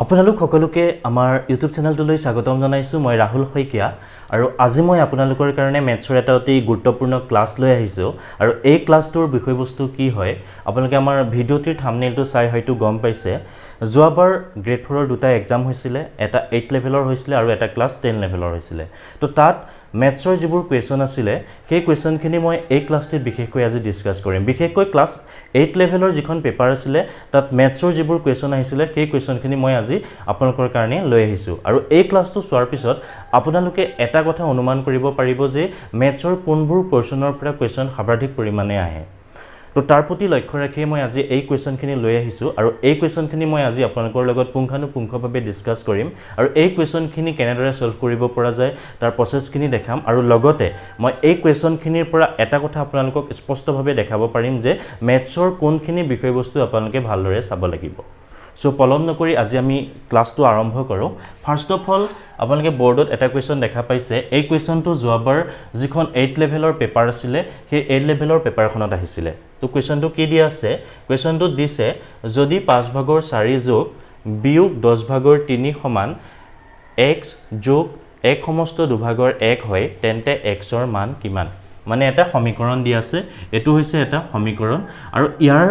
আপোনালোক সকলোকে আমাৰ ইউটিউব চেনেলটোলৈ স্বাগতম জনাইছোঁ। মই ৰাহুল শইকীয়া আৰু আজি মই আপোনালোকৰ কাৰণে মেথছৰ এটা অতি গুৰুত্বপূৰ্ণ ক্লাছ লৈ আহিছোঁ আৰু এই ক্লাছটোৰ বিষয়বস্তু কি হয় আপোনালোকে আমাৰ ভিডিঅ'টিৰ থাম্বনেইলটো চাই হয়তো গম পাইছে। যোৱাবাৰ গ্ৰেড 4ৰ দুটা এক্সাম হৈছিলে, এটা 8 লেভেলৰ হৈছিলে আৰু এটা ক্লাছ 10 লেভেলৰ হৈছিলে। তো তাত মেথছৰ যিবোৰ কুৱেশ্যন আছিলে সেই কুৱেশ্যনখিনি মই এই ক্লাছটিত বিশেষকৈ আজি ডিছকাছ কৰিম। বিশেষকৈ ক্লাছ 8 লেভেলৰ যিখন পেপাৰ আছিলে তাত মেথছৰ যিবোৰ কুৱেশ্যন আহিছিলে সেই কুৱেশ্যনখিনি মই আজি আপোনালোকৰ কাৰণে লৈ আহিছোঁ আৰু এই ক্লাছটো চোৱাৰ পিছত আপোনালোকে এটা কথা অনুমান কৰিব পাৰিব যে মেথছৰ কোনবোৰ পৰ্চনৰ পৰা কুৱেশ্যন সৰ্বাধিক পৰিমাণে আহে। তো তাৰ প্ৰতি লক্ষ্য ৰাখিয়ে মই আজি এই কুৱেশ্যনখিনি লৈ আহিছোঁ আৰু এই কুৱেশ্যনখিনি মই আজি আপোনালোকৰ লগত পুংখানুপুংখভাৱে ডিছকাছ কৰিম আৰু এই কুৱেশ্যনখিনি কেনেদৰে সলভ কৰিব পৰা যায় তাৰ প্ৰচেছখিনি দেখাম আৰু লগতে মই এই কুৱেশ্যনখিনিৰ পৰা এটা কথা আপোনালোকক স্পষ্টভাৱে দেখাব পাৰিম যে মেথছৰ কোনখিনি বিষয়বস্তু আপোনালোকে ভালদৰে চাব লাগিব। সো পলম নকৰি আজি আমি ক্লাছটো আৰম্ভ কৰোঁ। ফাৰ্ষ্ট অফ অল আপোনালোকে বৰ্ডত এটা কুৱেশ্যন দেখা পাইছে। এই কুৱেশ্যনটো যোৱাবাৰ যিখন 8 লেভেলৰ পেপাৰ আছিলে সেই 8 লেভেলৰ পেপাৰখনত আহিছিলে। তো কুৱেশ্যনটো কি দিয়া আছে? কুৱেশ্যনটোত দিছে যদি 5/4 যোগ বিয়োগ 10/3 সমান x যোগ 1/2 হয় তেন্তে xৰ মান কিমান? মানে এটা সমীকৰণ দিয়া আছে, এটো হৈছে এটা সমীকৰণ আৰু ইয়াৰ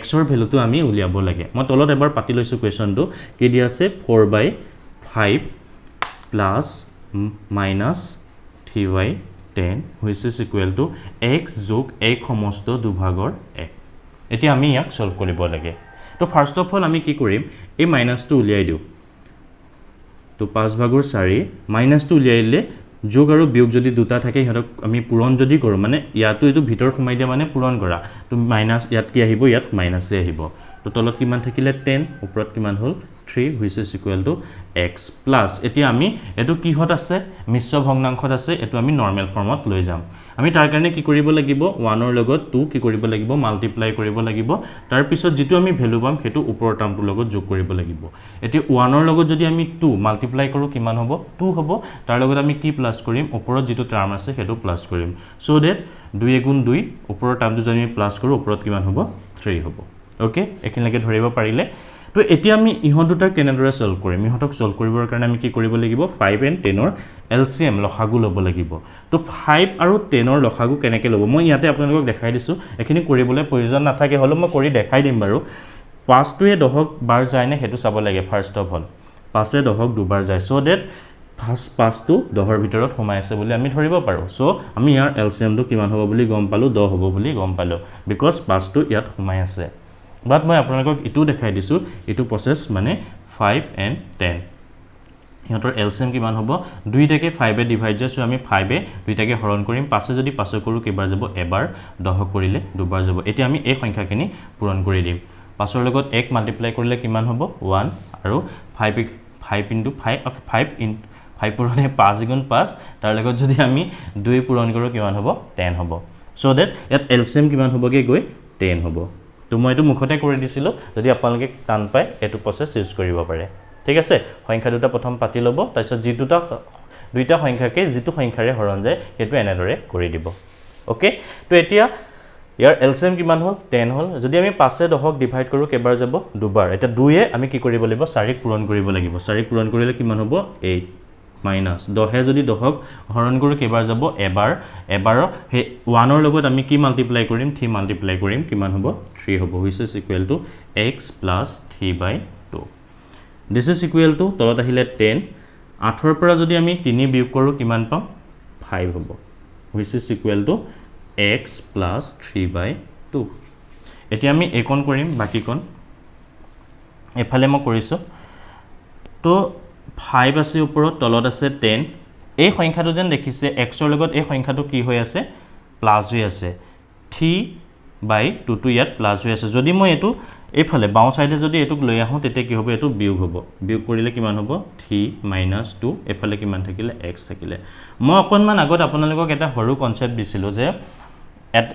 xৰ ভ্যালুটো আমি উলিয়াব লাগে। মই তলত এবাৰ পাতি লৈছো কুৱেশ্যনটো কি দিয়া আছে 4/5 plus minus 3/10 which is equal to x যোগ 1/2 এতিয়া আমি ইয়াক সলভ কৰিব লাগে। তো ফাৰ্স্ট অফ অল আমি কি কৰিম এই মাইনাসটো উলিয়াই দিও। তো 5/4 মাইনাসটো উলিয়াইলে যোগ আৰু বিয়োগ যদি দুটা থাকে হিহঁতক আমি পূৰণ যদি কৰো মানে ইয়াতো এটো ভিতৰ সোমাই দিয়া মানে পূৰণ কৰা। তো মাইনাস ইয়াত কি আহিব ইয়াত মাইনাসে আহিব। তো তলত কিমান থাকিলে 10 ওপৰত কিমান হল 3 which is equal to x plus এতিয়া আমি এটো কিহত আছে মিশ্ৰ ভগ্নাংশত আছে এটো আমি নৰমাল ফৰ্মত লৈ যাম। আমি তাৰ কাৰণে কি কৰিব লাগিব 1 ৰ লগত 2 কি কৰিব লাগিব মাল্টিপ্লাই কৰিব লাগিব। তাৰ পিছত যেটো আমি ভ্যালু পাম হেতু ওপৰৰ টাৰ্মটোৰ লগত যোগ কৰিব লাগিব। এতিয়া 1 ৰ লগত যদি আমি 2 মাল্টিপ্লাই কৰো কিমান হ'ব 2 হ'ব। তাৰ লগত আমি কি প্লাস কৰিম ওপৰত যেটো টাৰ্ম আছে হেতু প্লাস কৰিম। সো দ্যাট 2 গুণ 2 ওপৰৰ টাৰ্মটো যদি আমি প্লাস কৰো ওপৰত কিমান হ'ব 3 হ'ব। ওকে এখিনলৈকে ধৰিব পাৰিলে। তো এতিয়া আমি ইহত দুটা কেনেদৰে সলভ কৰিম ইহতক সলভ কৰিবৰ কাৰণে আমি কি কৰিব লাগিব 5 and 10 ৰ এলসিএম লসাগু ল'ব লাগিব। তো 5 আৰু 10 ৰ লসাগু কেনেকৈ ল'ব মই ইয়াতে আপোনালোকক দেখাই দিছো। এখিনি কৰিবলৈ প্ৰয়োজন নাথাকে হলো মই কৰি দেখাই দিম বাৰু। 5 টোৱে 10ক বাৰ যায় নে হেতু চাব লাগে ফাৰ্স্ট অফ অল 5 এ 10ক দুবাৰ যায়। সো দ্যাট 5 টো 10ৰ ভিতৰত সোমাই আছে বুলি আমি ধৰিব পাৰো। সো আমি ইয়াৰ এলসিএমটো কিমান হ'ব বুলি গম পালো 10 হ'ব বুলি গম পালো বিকজ 5 টো ইয়াত সোমাই আছে। বাট মই আপোনালোকক ইটো দেখাই দিছো ইটো প্ৰসেস মানে 5 and 10 ইহতৰ এলসিএম কিমান হ'ব 2 টাকে 5 এ ডিভাইড যায়। সো আমি 5 এ 2 টাকে হৰণ কৰিম 5 এ যদি 5 কৰো কেবাৰ যাব এবাৰ 10 কৰিলে দুবাৰ যাব। এতিয়া আমি এই সংখ্যাখিনি পূৰণ কৰি দিম। 5 ৰ লগত 1 মাল্টিপ্লাই কৰিলে কিমান হ'ব 1 আৰু 5 into 5 পূৰণে 5 গুণ 5 তাৰ লগত যদি আমি 2 পূৰণ কৰো কিমান হ'ব 10 হ'ব। সো দ্যাট ইয়াত এলসিএম কিমান হ'বগে গৈ 10 হ'ব। তো মই এটো মুখতে কৰি দিছিলো যদি আপোনালোকে টান পায় এটো প্ৰসেস ইউজ কৰিব পাৰে। ঠিক আছে সংখ্যা দুটা প্ৰথম পাতি ল'ব তাৰপিছত যি দুইটা সংখ্যাকে যেটো সংখ্যাৰে হৰণ যায় হেতু এনেদৰে কৰি দিব। ওকে তো এতিয়া ইয়াৰ এলসিএম কিমান হল 10 হল। যদি আমি 5 এ 10ক ডিভাইড কৰো কেবাৰ যাব দুবাৰ। এটা 2 এ আমি কি কৰিব লাগিব 4 ক পূৰণ কৰিব লাগিব। 4 ক পূৰণ কৰিলে কিমান হ'ব 8 মাইনাস 10 এ যদি 10ক হৰণ কৰো কেবাৰ যাব এবাৰ হে 1 ৰ লগত আমি কি মাল্টিপ্লাই কৰিম 3 মাল্টিপ্লাই কৰিম কিমান হ'ব 3 হ'ব which is equal to x plus 3/2 this is equal to তলত আহিলে 10 8 ৰ পৰা যদি আমি 3 বিয়োগ কৰো কিমান পাম 5 হ'ব which is equal to x plus 3/2 এতিয়া আমি একন কৰিম বাকি কোন এফালে মই কৰিছো। তো 5 আছে ওপৰত তলত আছে 10 এই সংখ্যাটো যেন দেখিছে x ৰ লগত এই সংখ্যাটো কি হৈ আছে প্লাস হৈ আছে 3/2 টো ইয়াত প্লাস হৈ আছে। যদি মই এটো এইফালে বাও সাইডে যদি এটুক লৈ আহো তেতে কি হ'ব এটো বিয়োগ হ'ব। বিয়োগ কৰিলে কিমান হ'ব 3 - 2 এফালে কিমান থাকিলে x থাকিলে। মই অকনমান আগত আপোনালোকক এটা হৰু কনসেপ্ট দিছিলো যে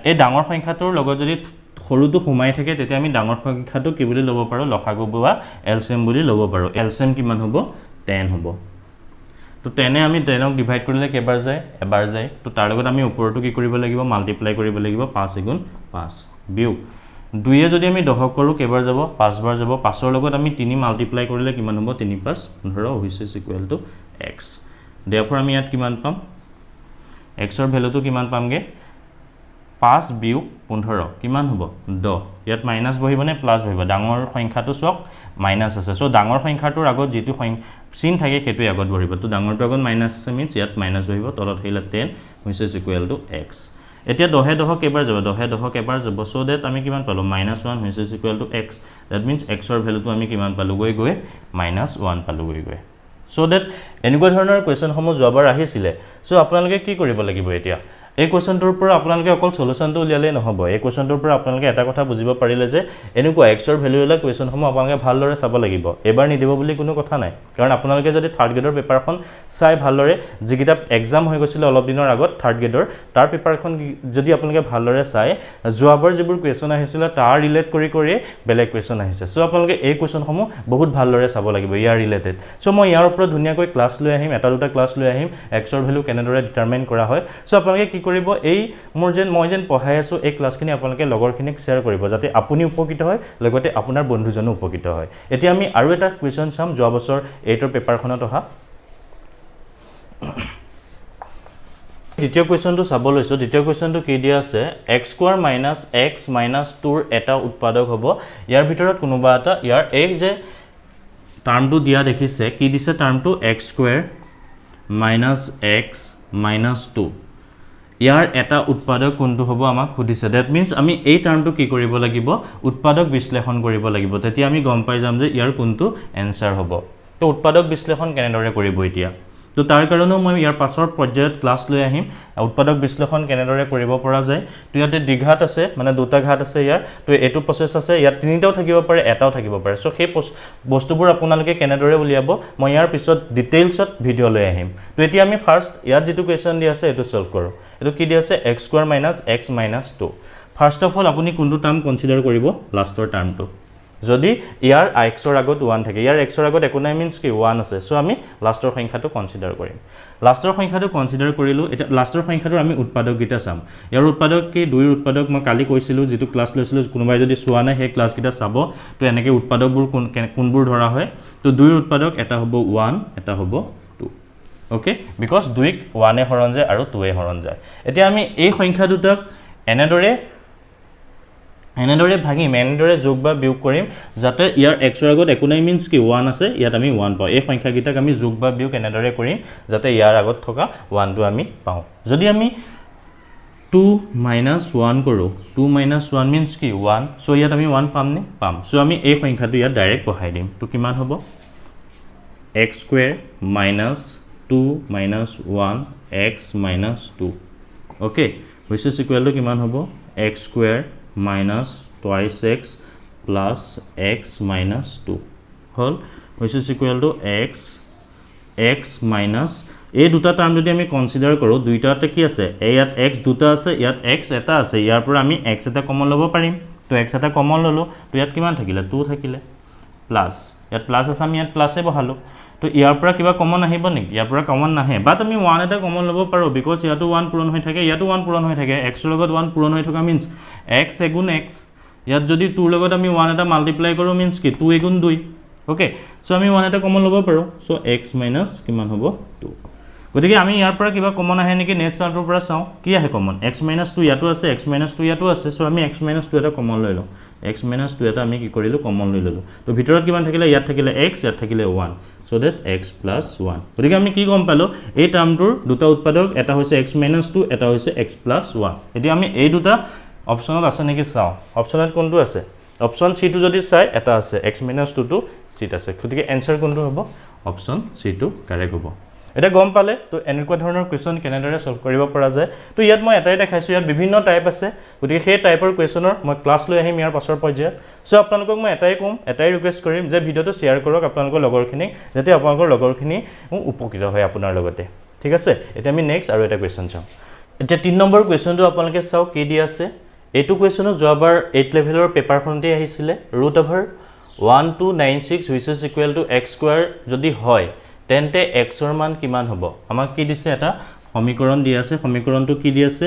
এই ডাঙৰ সংখ্যাটোৰ লগত যদি হৰুটো সোমাই থাকে তেতে আমি ডাঙৰ সংখ্যাটো কি বুলি ল'ব পাৰো লসাগু বা এলসিএম বুলি ল'ব পাৰো। এলসিএম কিমান হ'ব 10 হ'ব। তো 10 এ আমি 10ক ডিভাইড কৰিলে কেবাৰ যায় এবাৰ যায়। তো তাৰ লগত আমি ওপৰটো কি কৰিব লাগিব মাল্টিপ্লাই কৰিব লাগিব 5 গুণ 5 বিয়োগ 2 যদি আমি 10 কৰো কেবাৰ যাব 5 বাৰ যাব 5 ৰ লগত আমি 3 মাল্টিপ্লাই কৰিলে কিমান হ'ব 3 5 15 which is equal to x therefore আমি ইয়াত কিমান পাম x ৰ ভ্যালুটো কিমান পামগে 5 বিয়োগ 15 কিমান হ'ব 10 ইয়াত মাইনাস বহিবনে প্লাস বহিব ডাঙৰ সংখ্যাটো চক মাইনাস আছে সো ডাঙৰ সংখ্যাটোৰ আগত যেটো চিন থাকে হেতু আগত বহিব তো ডাঙৰটো আগত মাইনাস আছে মিন্স ইয়াত মাইনাস বহিব তলত হেলা 10 which is equal to x এতিয়া 10 10 কেবাৰ যাব 10 10 কেবাৰ যাব সো দ্যাট আমি কিমান পালো -1 which is equal to x that means x ৰ ভ্যালুটো আমি কিমান পালো গৈ -1 পালো গৈ so that এনেকুৱা ধৰণৰ কোৱেশ্চন সমূহ যোৱাবাৰ আহিছিলে সো আপোনালোকে কি কৰিব লাগিব এতিয়া এই কোৱেশ্চনটোৰ পৰা আপোনালোকে অকল সলিউশনটো উলিয়ালে নহব এই কোৱেশ্চনটোৰ পৰা আপোনালোকে এটা কথা বুজিব পাৰিলে যে এনেকুৱা x ৰ ভ্যালুলা কোৱেশ্চন সমূহ আপোনালোকে ভালদৰে চাব লাগিব এবাৰ নিদিব বুলি কোনো কথা নাই কাৰণ আপোনালোকে যদি থাৰ্ড গ্ৰেডৰ পেপাৰখন চাই ভালদৰে যিকিটা এক্সাম হৈ গৈছিল অলপ দিনৰ আগত থাৰ্ড গ্ৰেডৰ তাৰ পেপাৰখন যদি আপোনালোকে ভালদৰে চাই যোৱাবাৰ যিবোৰ কোৱেশ্চন আহিছিল তাৰ ৰিলেট কৰি বেলেগ কোৱেশ্চন আহিছে সো আপোনালোকে এই কোৱেশ্চন সমূহ বহুত ভালদৰে চাব লাগিব ইয়াৰ ৰিলেটেড সো মই ইয়াৰ ওপৰত ধুনিয়াকৈ ক্লাস লৈ আহিম এটা দুটা ক্লাস লৈ আহিম x ৰ ভ্যালু কেনেদৰে ডিটাৰমাইন কৰা হয় সো আপোনালোকে কি কৰিব এই মই যেন পঢ়াই আছো এই ক্লাসখিনি আপোনালোকে লগৰখিনিক শেয়াৰ কৰিব যাতে আপুনি উপকৃত হয় লগতে আপোনাৰ বন্ধুজনো উপকৃত হয় এতিয়া আমি আৰু এটা কোৱেশ্চন চাম যোৱা বছৰ 8 ৰ পেপাৰখনত অহা দ্বিতীয় কোৱেশ্চনটো চাব লৈছো দ্বিতীয় কোৱেশ্চনটো কি দিয়া আছে x² - x - 2 ৰ এটা উৎপাদক হ'ব ইয়াৰ ভিতৰত কোনোবা এটা ইয়াৰ এই যে টাৰ্মটো দিয়া দেখিছে কি দিছে টাৰ্মটো x² - x - 2 ইয়াৰ এটা উৎপাদক কোনটো হ'ব আমাক খুদিছে দ্যাট মিন্স আমি এই টাৰ্মটো কি কৰিব লাগিব উৎপাদক বিশ্লেষণ কৰিব লাগিব তেতিয়া আমি গম পাই যাম যে ইয়াৰ কোনটো এনসাৰ হ'ব তো উৎপাদক বিশ্লেষণ কেনেদৰে কৰিব এতিয়া তো তাৰ কাৰণেও মই ইয়াৰ পাছৰ পৰ্যায়ত ক্লাস লৈ আহিম উৎপাদক বিশ্লেষণ কেনেদৰে কৰিব পৰা যায় তো ইয়াতে দ্বিঘাত আছে মানে দুটা ঘাত আছে ইয়াৰ তো এটো প্ৰসেস আছে ইয়াত তিনিটাও থাকিব পাৰে এটাও থাকিব পাৰে সো সেই বস্তুবোৰ আপোনালোকে কেনেদৰে উলিয়াব মই ইয়াৰ পিছত ডিটেইলছত ভিডিও লৈ আহিম তো এতিয়া আমি ফাৰ্স্ট ইয়াত যেটো কোৱেশ্চন দি আছে এটো সলভ কৰো এটো কি দি আছে x² - x - 2 first of all আপুনি কোনটো টাৰ্ম কনসিডাৰ কৰিব লাষ্টৰ টাৰ্মটো যদি ইয়াৰ x ৰ আগত 1 থাকে ইয়াৰ x ৰ আগত একো নাই মিন্স কি 1 আছে সো আমি লাষ্টৰ সংখ্যাটো কনসিডাৰ কৰিম লাষ্টৰ সংখ্যাটো কনসিডাৰ কৰিলো এটা লাষ্টৰ সংখ্যাটোৰ আমি উৎপাদক গিটা চাম ইয়াৰ উৎপাদক কি দুই উৎপাদক মই কালি কৈছিলো যেটো ক্লাস লৈছিলো কোনোবাই যদি চোৱা নাই সেই ক্লাস গিটা চাব তো এনেকে উৎপাদকবোৰ কোনবোৰ ধৰা হয় তো দুই উৎপাদক এটা হ'ব 1 এটা হ'ব 2 ওকে বিকজ 2 ক 1 এ হৰণ যায় আৰু 2 এ হৰণ যায় এতিয়া আমি এই সংখ্যা দুটাক এনেদৰে ভাগিম এনেদৰে যোগ বা বিয়োগ কৰিম যাতে ইয়াৰ x ৰ আগত একো নাই মিন্স কি 1 আছে ইয়াত আমি 1 পাও এই সংখ্যা গিটাক আমি যোগ বা বিয়োগ এনেদৰে কৰিম যাতে ইয়াৰ আগত থকা 1 টো আমি পাও যদি আমি 2 - 1 কৰো 2 - 1 মিন্স কি 1 সো ইয়াত আমি 1 পাম নে পাম সো আমি এই সংখ্যাটো ইয়াত ডাইৰেক্ট বহাই দিম তো কিমান হ'ব x² - 2 - 1 x - 2 okay which is equal to কিমান হ'ব x² minus twice x plus x minus 2 hall which is equal to x minus এই দুটা টার্ম যদি আমি কনসিডার কৰো দুইটাতে কি আছে ইয়াত x দুটা আছে ইয়াত x এটা আছে ইয়াৰ পৰা আমি x এটা কমন লব পাৰিম তো x এটা কমন ললো তো ইয়াত কিমান থাকিলে 2 থাকিলে প্লাস ইয়াত প্লাস আছে আমি ইয়াত প্লাসে বহালো তো ইয়াৰ পৰা কিবা কমন আহিব নেকি ইয়াৰ পৰা কমন নাহে বাট আমি 1 এটা কমন লব পাৰো বিকজ ইয়াটো 1 পূৰণ হৈ থাকে ইয়াটো 1 পূৰণ হৈ থাকে x ৰ লগত 1 পূৰণ হৈ থকা মিন্স x এগুণ x ইয়াত যদি 2 ৰ লগত আমি 1 এটা মাল্টিপ্লাই কৰো মিন্স কি 2 এগুণ 2 ওকে সো আমি 1 এটা কমন লব পাৰো সো x মাইনাস কিমান হ'ব 2 গতিকে আমি ইয়াৰ পৰা কিবা কমন আহে নেকি নেক্সট আউটৰ পৰা চাও কি আহে কমন x - 2 ইয়াটো আছে x - 2 ইয়াটো আছে সো আমি x - 2 এটা কমন লৈ লও x - 2 এটা আমি কি কৰিলো কমন লৈ ললো তো ভিতৰত কিমান থাকিলে ইয়াত থাকিলে x ইয়াত থাকিলে 1 so that x + 1 গতিকে আমি কি গম পালো এই টাৰ্মটোৰ দুটা উৎপাদক এটা হৈছে x - 2 এটা হৈছে x + 1 এতিয়া আমি এই দুটা অপচনত আছে নেকি চাও অপচনত কোনটো আছে অপচন সি টো যদি চাই এটা আছে x - 2 টো সিট আছে গতিকে आंसर কোনটো হ'ব অপচন সি টো কাৰেক্ট হ'ব এটা গম পালে তো এনেকুৱা ধৰণৰ কোৱেশ্চন কেনেদৰে সলভ কৰিব পৰা যায় তো ইয়াত মই এটাই দেখাইছো ইয়াত বিভিন্ন টাইপ আছে গতিকে সেই টাইপৰ কোৱেশ্চনৰ মই ক্লাস লৈ আহিম ইয়াৰ পাছৰ পৰ্যায়ত সো আপোনালোকক মই এটাই কম এটাই ৰিকুৱেষ্ট কৰিম যে ভিডিওটো শেয়াৰ কৰক আপোনালোকৰ লগৰখিনিক যাতে আপোনালোকৰ লগৰখিনি উপকৃত হয় আপোনাৰ লগতে ঠিক আছে এতিয়া আমি নেক্সট আৰু এটা কোৱেশ্চন চাম এতিয়া 3 নম্বৰ কোৱেশ্চনটো আপোনালোকে চাও কি দি আছে এটো কোৱেশ্চনো যোৱাবাৰ 8 লেভেলৰ পেপাৰখনতে আহিছিলে √1296 which is equal to x² যদি হয় তেন্তে x ৰ মান কিমান হ'ব আমাক কি দিছে এটা সমীকৰণ দি আছে সমীকৰণটো কি দি আছে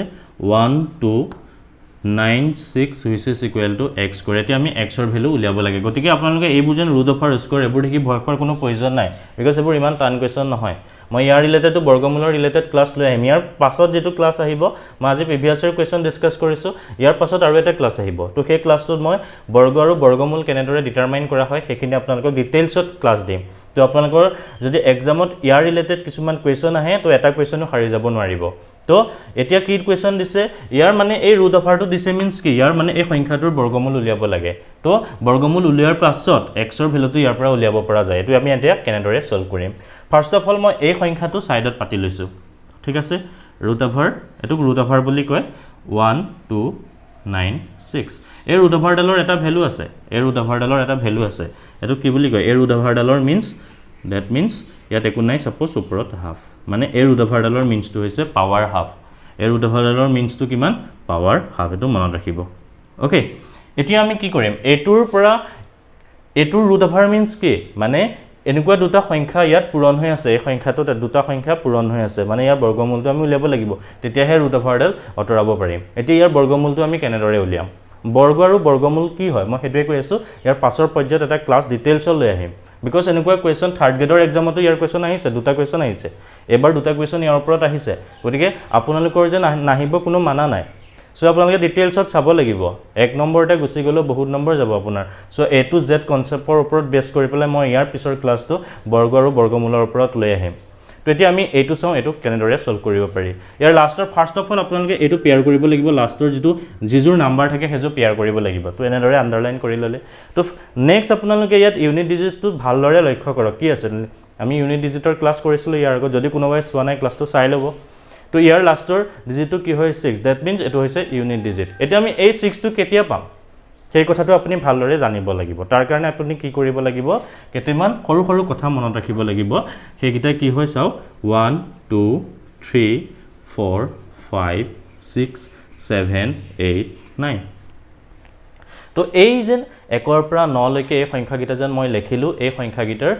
1 2 96 which is equal to x square এতিয়া আমি x ৰ ভ্যালু উলিয়াব লাগে গতিকে আপোনালোকে এইবোৰ যেন ৰুট অফ স্কয়াৰ এইবোৰ দেখি ভয় খোৱাৰ কোনো প্ৰয়োজন নাই বিকজ এইবোৰ ইমান টান কোৱেশ্চন নহয় মই ইয়াৰ ৰিলেটেড টু বৰ্গমূলৰ ৰিলেটেড ক্লাছ লৈ আহিম ইয়াৰ পাছত যেটো ক্লাছ আহিব মই আজি প্ৰিভিয়াছ ইয়াৰ কোৱেশ্চন ডিসকাস কৰিছো ইয়াৰ পাছত আৰু এটা ক্লাছ আহিব তো সেই ক্লাছটোত মই বৰ্গ আৰু বৰ্গমূল কেনেদৰে ডিটাৰমাইন কৰা হয় সেইখিনি আপোনালোকক ডিটেইলছত ক্লাছ দিম তো আপোনালোকৰ যদি এক্সামত ইয়াৰ ৰিলেটেড কিছুমান কোৱেশ্চন আহে তো এটা কোৱেশ্চনো হাৰি যাব নোৱাৰিব তো এতিয়া কি কোৱেশ্চন দিছে ইয়াৰ মানে এই ৰুট অফাৰটো দিছে মিন্স কি ইয়াৰ মানে এই সংখ্যাটোৰ বৰ্গমূল উলিয়াব লাগে তো বৰ্গমূল উলিয়াৰ পাছত x ৰ ভ্যালুটো ইয়াৰ পৰা উলিয়াব পৰা যায় এটো আমি এতিয়া কেনেদৰে সলভ কৰিম ফাৰ্স্ট অফ অল মই এই সংখ্যাটো সাইডত পাতি লৈছো ঠিক আছে ৰুট অফাৰ বুলি কয় 1296 এই ৰুট অফাৰডালৰ এটা ভ্যালু আছে এটো কি বুলি কয় এই ৰুট অফাৰডালৰ মিন্স that means ইয়াত একো নাই suppose ওপৰত হাফ মানে এই ৰুট অফাৰডালৰ মিন্সটো হৈছে পাৱাৰ হাফ এই ৰুট অফাৰডালৰ মিন্সটো কিমান পাৱাৰ হাফ এটো মনত ৰাখিব ওকে এতিয়া আমি কি কৰিম এটোৰ ৰুট অফাৰ মিন্স কি মানে এনেকুৱা দুটা সংখ্যা ইয়াত পূৰণ হৈ আছে এই সংখ্যাটোত দুটা সংখ্যা পূৰণ হৈ আছে মানে ইয়াৰ বৰ্গমূলটো আমি উলিয়াব লাগিব তেতিয়াহে ৰুট অফাৰডাল অতৰাব পাৰিম এতিয়া ইয়াৰ বৰ্গমূলটো আমি কেনেদৰে উলিয়াম বৰ্গ আৰু বৰ্গমূল কি হয় মই হেতুৱে কৈ আছো ইয়াৰ পাছৰ পৰ্যায়ত এটা ক্লাছ ডিটেইলছ লৈ আহিম বিকজ এনেকুৱা কোৱেশ্চন থাৰ্ড গ্ৰেডৰ এক্সামতো ইয়াৰ কোৱেশ্চন আহিছে দুটা কোৱেশ্চন আহিছে এবাৰ দুটা কোৱেশ্চন ইয়াৰ ওপৰত আহিছে গতিকে আপোনালোকৰ যে নাহিব কোনো মানা নাই সো আপোনালোকে ডিটেইলছত চাব লাগিব এক নম্বৰতে গুছি গলো বহুত নম্বৰ যাব আপোনাৰ সো এ টু জেড কনসেপ্টৰ ওপৰত বেস কৰি পেলাই মই ইয়াৰ পিছৰ ক্লাছটো বৰ্গ আৰু বৰ্গমূলৰ ওপৰত লৈ আহিম তো এতিয়া আমি এইটো চাও এইটো কেনেদৰে সলভ কৰিব পাৰি ইয়াৰ লাষ্টৰ ফাৰ্স্ট অফ অল আপোনালোকে এইটো পেয়াৰ কৰিব লাগিব লাষ্টৰ যিজোৰ নাম্বাৰ থাকে হেজো পেয়াৰ কৰিব লাগিব তো এনেদৰে আন্ডাৰলাইন কৰি ললে তো নেক্সট আপোনালোকে ইয়াত ইউনিট ডিজিটটো ভালদৰে লক্ষ্য কৰক কি আছে আমি ইউনিট ডিজিটৰ ক্লাছ কৰিছিলো ইয়াৰ আগত যদি কোনোবাই চোৱা নাই ক্লাছটো চাই লব তো ইয়াৰ লাষ্টৰ ডিজিটটো কি হয় 6 দ্যাট মিন্স এটো হৈছে ইউনিট ডিজিট এতিয়া আমি এই 6 টো কেতিয়া পাম সেই কথাটো আপুনি ভালদৰে জানিব লাগিব তাৰ কাৰণে আপুনি কি কৰিব লাগিব কেতেমান সৰু সৰু কথা মনত ৰাখিব লাগিব সেইকিটা কি হয় চাও 1 2 3 4 5 6 7 8 9 তো এই যেন একৰ পৰা 9 লৈকে এই সংখ্যাগিটা যেন মই লিখিলো এই সংখ্যাগিটাৰ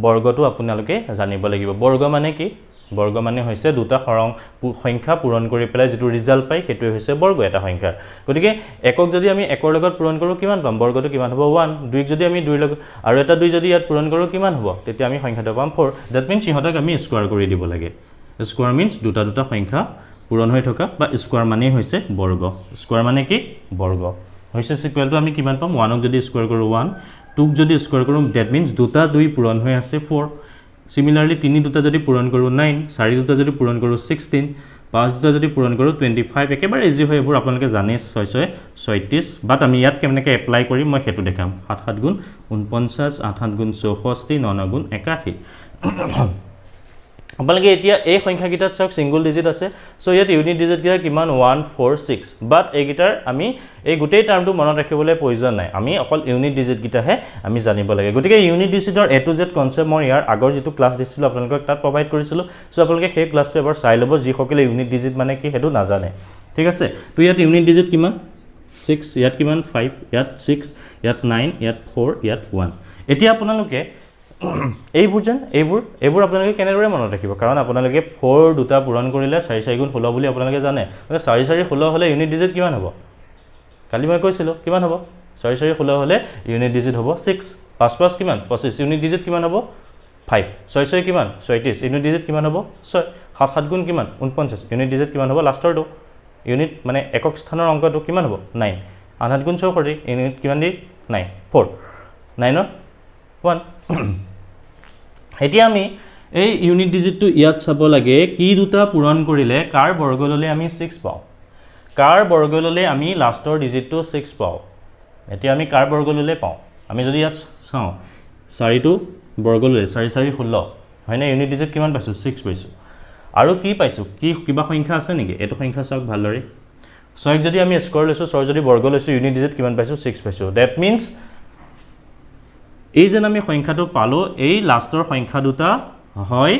বৰ্গটো আপোনালোকে জানিব লাগিব বৰ্গ মানে কি বৰ্গ মানে হৈছে দুটা সংখ্যা পূৰণ কৰি পেলাই যেটো ৰিজাল্ট পাই হেতু হৈছে বৰ্গ এটা সংখ্যা গতিকে একক যদি আমি একৰ লগত পূৰণ কৰো কিমান পাম বৰ্গটো কিমান হ'ব 1 দুইক যদি আমি দুই লগত আৰু এটা দুই যদি ইয়াত পূৰণ কৰো কিমান হ'ব তেতিয়া আমি সংখ্যাটো পাম 4 দ্যাট মিন্স ইহতক আমি স্কয়াৰ কৰি দিব লাগে স্কয়াৰ মিন্স দুটা সংখ্যা পূৰণ হৈ থকা বা স্কয়াৰ মানে হৈছে বৰ্গ স্কয়াৰ মানে কি বৰ্গ হৈছে ইকুৱেল টু আমি কিমান পাম 1ক যদি স্কয়াৰ কৰো 1 2ক যদি স্কয়াৰ কৰো দ্যাট মিন্স দুটা দুই পূৰণ হৈ আছে 4 Similarly, 3 দুটা যদি পূৰণ কৰো 9, 4 দুটা যদি পূৰণ কৰো 16, 5 দুটা যদি পূৰণ কৰো 25 একেবাৰে ইজি হয় এবোৰ আপোনালোকে জানে 6 36 বাট আমি ইয়াত কেনেকৈ এপ্লাই কৰিম মই হেতু দেখাম 7 7 গুণ 49 8 8 গুণ 64 9 গুণ 81 আপোনালোকে এতিয়া এই সংখ্যাগিটাত চাওক সিঙ্গল ডিজিট আছে সো ইয়াত ইউনিট ডিজিট গিটা কিমান 146 বাট এই গিটাৰ আমি এই গোটেই টাৰ্মটো মনত ৰাখিবলৈ প্ৰয়োজন নাই আমি অকল ইউনিট ডিজিট গিটাহে আমি জানিব লাগে গতিকে unit ডিজিটৰ A to Z concept মই ইয়াৰ আগৰ যেটো ক্লাছ দিছিলো আপোনালোকক তাত প্ৰভাইড কৰিছিলো সো আপোনালোকে সেই ক্লাছটো এবাৰ চাই লব যি সকলে ইউনিট ডিজিট মানে কি হেতু নাজানে ঠিক আছে তো ইয়াত ইউনিট ডিজিট কিমান 6 ইয়াত কিমান 5 ইয়াত 6 ইয়াত 9 ইয়াত 4 ইয়াত 1 এতিয়া আপোনালোকে এইবোৰ আপোনালোকে কেনেদৰে মনত ৰাখিব কাৰণ আপোনালোকে 4 দুটা পূৰণ কৰিলে 4 4 গুণ 16 বুলি আপোনালোকে জানে 4 4 16 হলে ইউনিট ডিজিট কিমান হ'ব কালি মই কৈছিলো কিমান হ'ব 4 4 16 হলে ইউনিট ডিজিট হ'ব 6 5 5 কিমান 25 ইউনিট ডিজিট কিমান হ'ব 5 6 6 কিমান 36 ইউনিট ডিজিট কিমান হ'ব 6 7 7 গুণ কিমান 49 ইউনিট ডিজিট কিমান হ'ব লাষ্টৰটো ইউনিট মানে একক স্থানৰ অংকটো কিমান হ'ব 9 8 8 গুণ 64 ইউনিট কিমান দি 9 4 9 1 এতিয়া আমি এই ইউনিট ডিজিটটো ইয়াত চাব লাগে কি দুটা পূৰণ কৰিলে কাৰ বৰ্গ ললে আমি 6 পাও কাৰ বৰ্গ ললে আমি লাষ্টৰ ডিজিটটো 6 পাও এতিয়া আমি কাৰ বৰ্গ ললে পাও আমি যদি ইয়াত চাও 4 টো বৰ্গ ললে 4 4 16 হয় না ইউনিট ডিজিট কিমান পাইছো 6 পাইছো আৰু কি পাইছো কি কিবা সংখ্যা আছে নেকি এটো সংখ্যা চাওক ভালদৰে 6 যদি আমি স্কয়াৰ লৈছো 6 যদি বৰ্গ লৈছো ইউনিট ডিজিট কিমান পাইছো 6 পাইছো দ্যাট মিন্স এই যেন আমি সংখ্যাটো পালো এই লাষ্টৰ সংখ্যা দুটা হয়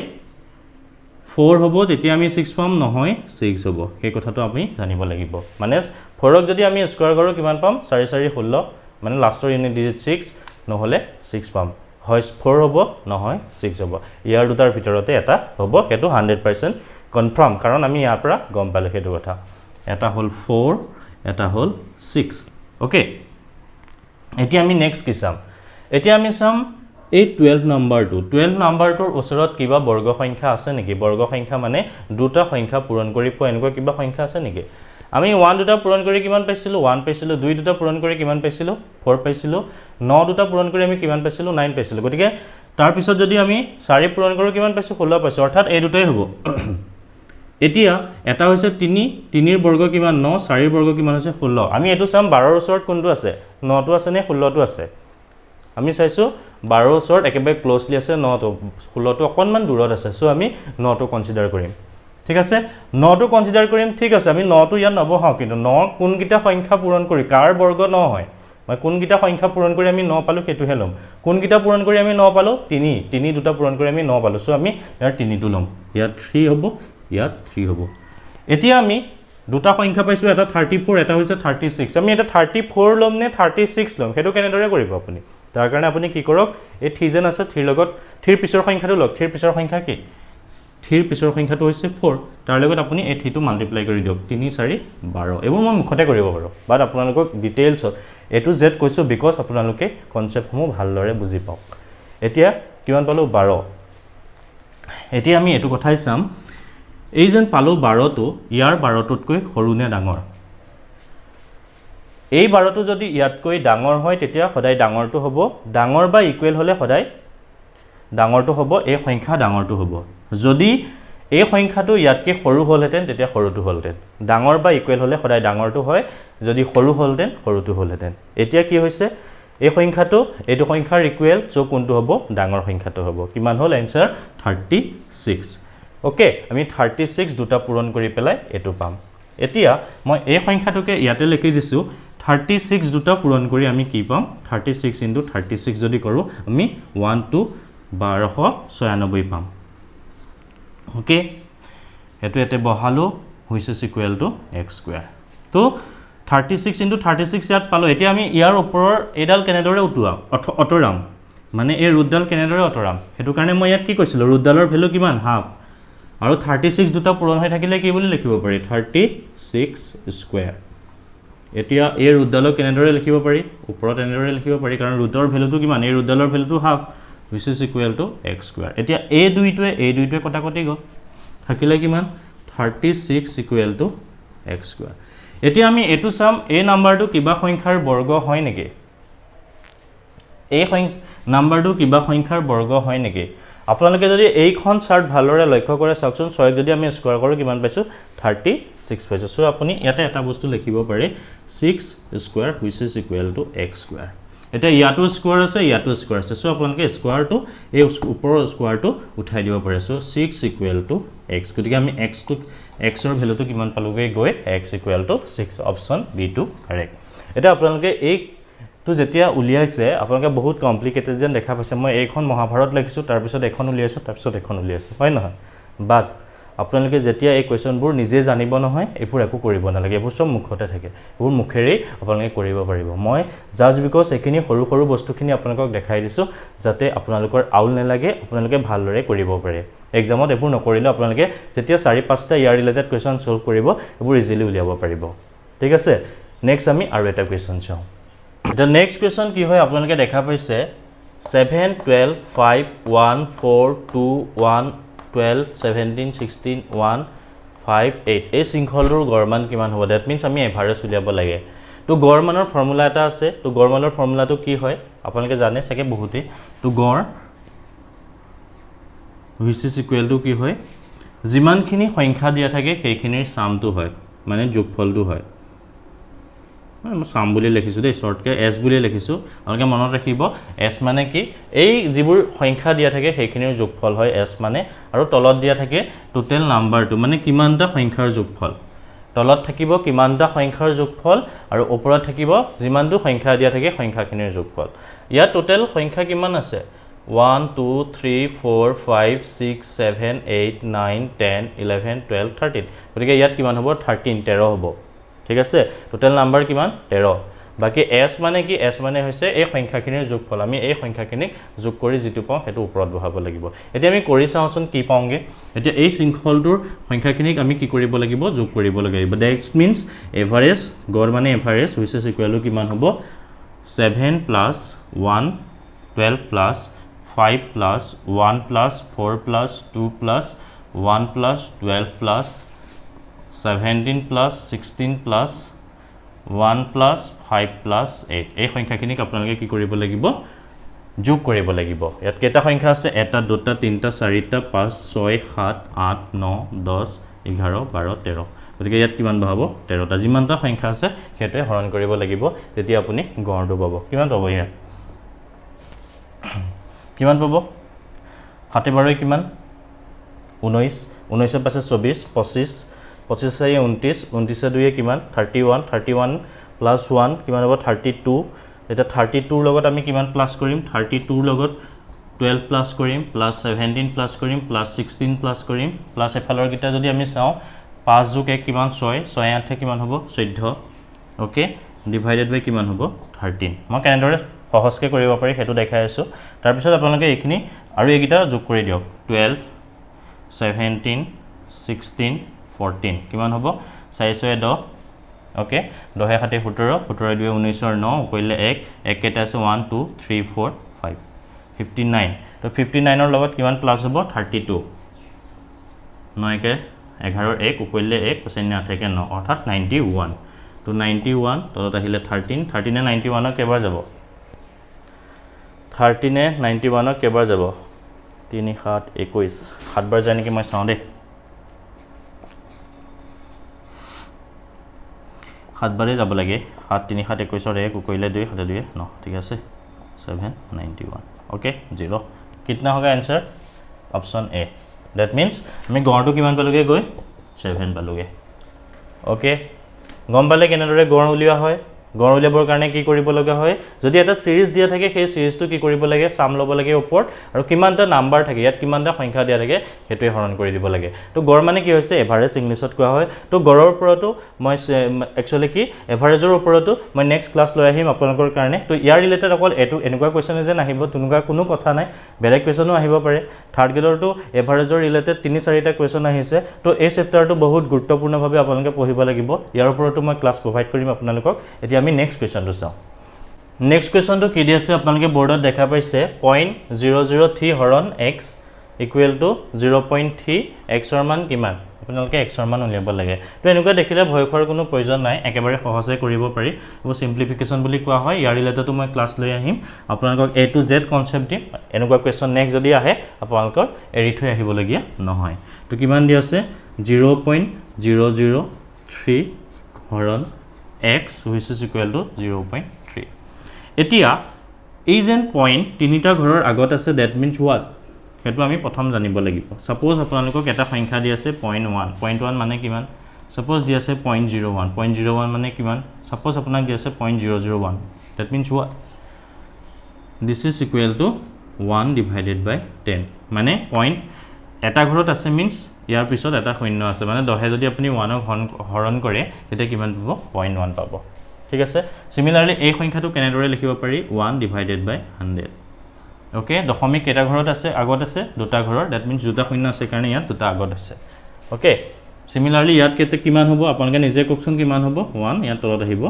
4 হ'ব তেতিয়া আমি 6 পাম নহয় 6 হ'ব এই কথাটো আমি জানিব লাগিব মানে 4ক যদি আমি স্কয়াৰ কৰো কিমান পাম 4 4 16 মানে লাষ্টৰ ইউনিট ডিজিট 6 নহলে 6 পাম হয় 4 হ'ব নহয় 6 হ'ব ইয়াৰ দুটাৰ ভিতৰতে এটা হ'ব হেতু 100% কনফাৰ্ম কাৰণ আমি ইয়াৰ পৰা গম পালে হেতু কথা এটা হল 4 এটা হল 6 ওকে এতিয়া আমি নেক্সট কি চাম এতিয়া আমি চাম এই 12 নাম্বাৰটোৰ ওচৰত কিবা বৰ্গ সংখ্যা আছে নেকি বৰ্গ সংখ্যা মানে দুটা সংখ্যা পূৰণ কৰি পোৱা এনেকুৱা কিবা সংখ্যা আছে নেকি আমি 1 দুটা পূৰণ কৰি কিমান পাইছিলো 1 পাইছিলো 2 দুটা পূৰণ কৰি কিমান পাইছিলো 4 পাইছিলো 9 দুটা পূৰণ কৰি আমি কিমান পাইছিলো 9 পাইছিলো গতিকে তাৰ পিছত যদি আমি 4 পূৰণ কৰো কিমান পাইছো 16 পাইছো অৰ্থাৎ এই দুটাই হ'ব এতিয়া এটা হৈছে 3 ৰ বৰ্গ কিমান 9 4 ৰ বৰ্গ কিমান হৈছে 16 আমি এটো চাম 12 ৰ ওচৰত কোনটো আছে 9 টো আছে নে 16 টো আছে আমি চাইছো 12 ৰ ওচৰত একেবাৰে ক্লোজলি আছে 9 টো 16 টো অকনমান দূৰত আছে সো আমি 9 টো কনসিডাৰ কৰিম ঠিক আছে 9 টো কনসিডাৰ কৰিম ঠিক আছে আমি 9 টো ইয়াত নবহাও কিন্তু 9 কোনকিটা সংখ্যা পূৰণ কৰি কাৰ বৰ্গ 9 হয় মই কোনকিটা সংখ্যা পূৰণ কৰি আমি 9 পালো হেতু হেলম কোনকিটা পূৰণ কৰি আমি 9 পালো 3 দুটা পূৰণ কৰি আমি 9 পালো সো আমি ইয়াৰ 3 টো লম ইয়াত 3 হ'ব ইয়াত 3 হ'ব এতিয়া আমি দুটা সংখ্যা পাইছো এটা 34 এটা হৈছে 36 আমি এটা 34 লম নে 36 লম হেতু কেনেদৰে কৰিব আপুনি তাৰ কাৰণে আপুনি কি কৰক এই 3 জেন আছে 3 লগত 3 পিছৰ সংখ্যাটো লওক 3 পিছৰ সংখ্যা কি 3 পিছৰ সংখ্যাটো হৈছে 4 তাৰ লগত আপুনি এই 3 টো মাল্টিপ্লাই কৰি দিয়ক 3 4 12 এবোৰ মই মুখতে কৰিব পাৰো বাট আপোনালোকক ডিটেইলছ এ টু জেড কৈছো বিকজ আপোনালোকে কনসেপ্টসমূহ ভালদৰে বুজি পাওক এতিয়া কিমান পালো 12 এতিয়া আমি এটো কথাই চাম এই যেন পালো 12 টো ইয়াৰ 12 টতকৈ সৰু নে ডাঙৰ এই 12 টো যদি ইয়াতকৈ ডাঙৰ হয় তেতিয়া সদায় ডাঙৰটো হ'ব ডাঙৰ বা ইকুৱেল হলে সদায় ডাঙৰটো হ'ব এই সংখ্যা ডাঙৰটো হ'ব যদি এই সংখ্যাটো ইয়াতকৈ সৰু হলহেতেন তেতিয়া সৰুটো হলহেতেন ডাঙৰ বা ইকুৱেল হলে সদায় ডাঙৰটো হয় যদি সৰু হলহেতেন সৰুটো হলহেতেন এতিয়া কি হৈছে এই সংখ্যাটো এইটো সংখ্যাৰ ইকুৱেল সো কোনটো হ'ব ডাঙৰ সংখ্যাটো হ'ব কিমান হল आंसर 36 ওকে আমি 36 দুটা পূৰণ কৰি পেলাই এটো পাম এতিয়া মই এই সংখ্যাটোকে ইয়াতে লিখি দিছো 36 দুটা পূৰণ কৰি আমি কি পাম 36 * 36 যদি কৰো আমি 1 to 1296 পাম ওকে এটো এতে বহালো হৈছে ইকুৱেল টু x স্কয়াৰ তো 36 * 36 ইয়াত পালো এতিয়া আমি ইয়াৰ ওপৰৰ এডাল কেনেদৰে অতৰাম মানে এই ৰুটডাল কেনেদৰে অতৰাম হেতু কাৰণে মই ইয়াত কি কৈছিলো ৰুটডালৰ ভ্যালু কিমান হাফ আৰু 36 দুটা পূৰণ হৈ থাকিলে কি বুলি লিখিব পাৰি 36 স্কয়াৰ এতিয়া এই ৰুটডালক কেনেদৰে লিখিব পাৰি ওপৰত এনেদৰে লিখিব পাৰি কাৰণ ৰুটৰ ভ্যালুটো কিমান এই ৰুটডালৰ ভ্যালুটো half which is equal to x square এতিয়া এই দুইটোৱে কটাকটি গল থাকিলে কিমান 36 equal to x square এতিয়া আমি এটো চাম এই নাম্বাৰটো কিবা সংখ্যাৰ বৰ্গ হয় নেকি এই নাম্বাৰটো কিবা সংখ্যাৰ বৰ্গ হয় নেকি আপোনালোকে যদি এইখন চাৰ্ট ভালদৰে লক্ষ্য কৰে চাওকচোন 6 যদি আমি স্কয়াৰ কৰো কিমান পাইছো 36 পাইছো সো আপুনি ইয়াতে এটা বস্তু লিখিব পাৰে 6 square which is equal to x square এটা ইয়াটো স্কয়াৰ আছে ইয়াটো স্কয়াৰ আছে সো আপোনালোকে স্কয়াৰটো এই ওপৰৰ স্কয়াৰটো উঠাই দিব পাৰে সো 6 equal to x গতিকে আমি x ৰ ভ্যালুটো কিমান পালোগে গৈ x equal to 6 option B2 correct এটা আপোনালোকে এই তো যেতিয়া উলিয়াইছে আপোনালোকে বহুত কমপ্লিকেটেড যেন দেখা পাইছে মই এইখন মহাভাৰত লিখিছো তাৰ পিছত এখন উলিয়াইছো তাৰ পিছত এখন উলিয়াইছো হয় নহয় বাট আপোনালোকে যেতিয়া এই কোৱেশ্চনবোৰ নিজে জানিব নহয় এবোৰ একো কৰিব নালাগে এবোৰ সব মুখতে থাকে এবোৰ মুখেৰে আপোনালোকে কৰিব পাৰিব মই জাস্ট বিকজ এখিনি সৰু সৰু বস্তুখিনি আপোনালোকক দেখাই দিছো যাতে আপোনালোকৰ আউল নালাগে আপোনালোকে ভালদৰে কৰিব পাৰে এক্সামত এবোৰ নকৰিলে আপোনালোকে যেতিয়া 4-5টা ইয়াৰ ৰিলেটেড কোৱেশ্চন সলভ কৰিব এবোৰ ইজিলি উলিয়াব পাৰিব ঠিক আছে নেক্সট আমি আৰু এটা কোৱেশ্চন চাও এটা নেক্সট কোৱেশ্চন কি হয় আপোনালোকে দেখা পাইছে 7 12 5 1 4 2 1 12 17 16 1 5 8 এই শৃংখলটোৰ গড়মান কিমান হ'ব দ্যাট মিন্স আমি এভাৰেজ উলিয়াব লাগে তো গড়মানৰ ফৰ্মুলা এটা আছে তো গড়মানৰ ফৰ্মুলাটো কি হয় আপোনালোকে জানে সকে বহুতে তো গড় which is equal to কি হয় যিমানখিনি সংখ্যা দিয়া থাকে সেইখিনিৰ সামটো হয় মানে যোগফলটো হয় মই সাম বুলি লিখিছো দেই শৰ্টকে s বুলি লিখিছো আপোনালোকে মনত ৰাখিব s মানে কি এই যিবোৰ সংখ্যা দিয়া থাকে সেইখিনিৰ যোগফল হয় s মানে আৰু তলত দিয়া থাকে টোটাল নাম্বাৰটো মানে কিমানটা সংখ্যাৰ যোগফল তলত থাকিব কিমানটা সংখ্যাৰ যোগফল আৰু ওপৰত থাকিব যিমানটো সংখ্যা দিয়া থাকে সংখ্যাখিনিৰ যোগফল ইয়াত টোটাল সংখ্যা কিমান আছে 1 2 3 4 5 6 7 8 9 10 11 12 13 গতিকে ইয়াত কিমান হ'ব 13 হ'ব ঠিক আছে টোটাল নাম্বাৰ কিমান 13 বাকি s মানে কি s মানে হৈছে এই সংখ্যাখিনিৰ যোগফল আমি এই সংখ্যাখিনিক যোগ কৰি যেটো পাওঁ হেতু ওপৰত বহাব লাগিব এতিয়া আমি কৰি চাওঁচোন কি পাওঁগে এতিয়া এই শৃংখলটোৰ সংখ্যাখিনিক আমি কি কৰিব লাগিব যোগ কৰিব লাগিব that means average গড় মানে average which is equal to কিমান হ'ব 7 plus 1 12 plus 5 plus 1 plus 4 plus 2 plus 1 plus 12 plus 17 plus 16 plus 1 plus 5 plus 8 এই সংখ্যাখিনিক আপোনালোকে কি কৰিব লাগিব যোগ কৰিব লাগিব ইয়াত কেইটা সংখ্যা আছে এটা দুটা তিনটা চাৰিটা 5 6 7 8 9 10 11 12 13 গতিকে ইয়াত কিমান বহাব 13টা যিমানটা সংখ্যা আছে হেতুৱে হৰণ কৰিব লাগিব তেতিয়া আপুনি গড়টো পাব কিমান পাব ইয়াত কিমান পাব 7 12 কিমান 19 19 পাছে 24 25 25 4 29 29 2 কিমান 31 31 plus 1 কিমান হ'ব 32 এটা 32 লগত আমি কিমান প্লাস কৰিম 32 লগত 12 প্লাস কৰিম প্লাস 17 প্লাস কৰিম প্লাস 16 প্লাস কৰিম প্লাস এফালৰ গিটা যদি আমি চাও 5 যোগ 1 কিমান 6 6 8 কিমান হ'ব 14 ওকে ডিভাইডেড বাই কিমান হ'ব 13 মই কেনেদৰে সহজকৈ কৰিব পাৰি হেতু দেখাই আছো তাৰ পিছত আপোনালোকে এইখিনি আৰু এইগিটা যোগ কৰি দিয়ক 12 17 16 14 কিমান হ'ব 4 6 10 ओके 10 7 17 17 2 19 9 কইলে 1 1 কেটা আছে 1 2 3 4 5 59 তো 59 ৰ লগত কিমান প্লাস হ'ব 32 9 কে 11 1 কইলে 1 9 8 কে 9 অৰ্থাৎ 91 তো 91 তলত আহিলে 13 13 এ 91 কেবাৰ যাব 13 এ 91 কেবাৰ যাব 3 7 21 7 বাৰ যায় নেকি মই চাও দে 7 বারে যাব লাগে 7 3 7 21 और 1 কইলে 2 7 2 9 ठीक है 7 91 ओके 0 कितना होगा answer option A that means আমি গড়টো কিমান পালোগে গৈ 7 পালোগে ओके গম পালে কেনেদৰে গড় উলিওৱা হয় গড় উলিয়াবৰ কাৰণে কি কৰিব লগা হয় যদি এটা সিৰিজ দিয়া থাকে সেই সিৰিজটো কি কৰিব লাগে সাম লব লাগে ওপৰত আৰু কিমানটা নাম্বাৰ থাকে ইয়াত কিমানটা সংখ্যা দিয়া থাকে হেতুৱে হৰণ কৰি দিব লাগে তো গড় মানে কি হৈছে এভাৰেজ ইংলিশত কোৱা হয় তো গড়ৰ ওপৰতো মই একচুয়ালি কি এভাৰেজৰ ওপৰতো মই নেক্সট ক্লাস লৈ আহিম আপোনালোকৰ কাৰণে তো ইয়াৰ ৰিলেটেড অকল এটো এনেকুৱা কোৱেশ্চন যে নাহিব তুনুকা কোনো কথা নাই বেলেগ কোৱেশ্চনো আহিব পাৰে থাৰ্ড গ্ৰেডৰটো এভাৰেজৰ ৰিলেটেড 3 4টা কোৱেশ্চন আহিছে তো এই চেপ্টাৰটো বহুত গুৰুত্বপূৰ্ণভাৱে আপোনালোকে পঢ়িব লাগিব ইয়াৰ ওপৰতো মই ক্লাস প্ৰোভাইড কৰিম আপোনালোকক এতিয়া আমি নেক্সট কোৱেশ্চন টো চাও নেক্সট কোৱেশ্চন টো কি দি আছে আপোনালোকে বৰ্ডত দেখা পাইছে 0.003 হৰণ x ইকুৱেল টু 0.3 x ৰ মান কিমান আপোনালোকে x ৰ মান উলিয়াব লাগে তো এনেকুৱা দেখিলে ভয় খোৱাৰ কোনো প্ৰয়োজন নাই একেবাৰে সহজে কৰিব পাৰি ও সিম্পলিফিকেশন বুলি কোৱা হয় ইয়াৰ ৰিলেটেড মই ক্লাস লৈ আহিম আপোনালোকক a to z কনসেপ্ট দিম এনেকুৱা কোৱেশ্চন নেক্সট যদি আহে আপোনালোকৰ এৰি থৈ আহিব লগিয়া নহয় তো কিমান দি আছে 0.003 হৰণ x which is equal to 0.3 এতিয়া এই যেন পয়েন্ট তিনিটা ঘৰৰ আগত আছে that means what হেতু আমি প্ৰথম জানিব লাগিব সাপোজ আপোনালোকক এটা সংখ্যা দি আছে 0.1 মানে কিমান সাপোজ দি আছে 0.01 মানে কিমান সাপোজ আপোনাক দি আছে 0.001 that means what this is equal to 1 divided by 10 মানে পয়েন্ট এটা ঘৰত আছে means ইয়াৰ পিছত এটা শূন্য আছে মানে 10 যদি আপুনি 1 ক হৰণ কৰে তেতিয়া কিমান পাব 0.1 পাব ঠিক আছে সিমিলাৰলি এই সংখ্যাটো কেনেদৰে লিখিব পাৰি 1 divided by 100 ওকে দশমিক কেটা ঘৰত আছে আগত আছে দুটা ঘৰৰ দ্যাট মিন্স দুটা শূন্য আছে কাৰণে ইয়াত দুটা আগত আছে ওকে সিমিলাৰলি ইয়াত কেতে কিমান হ'ব আপোনালোকে নিজে ককচোন কিমান হ'ব 1 ইয়াত তলত আহিব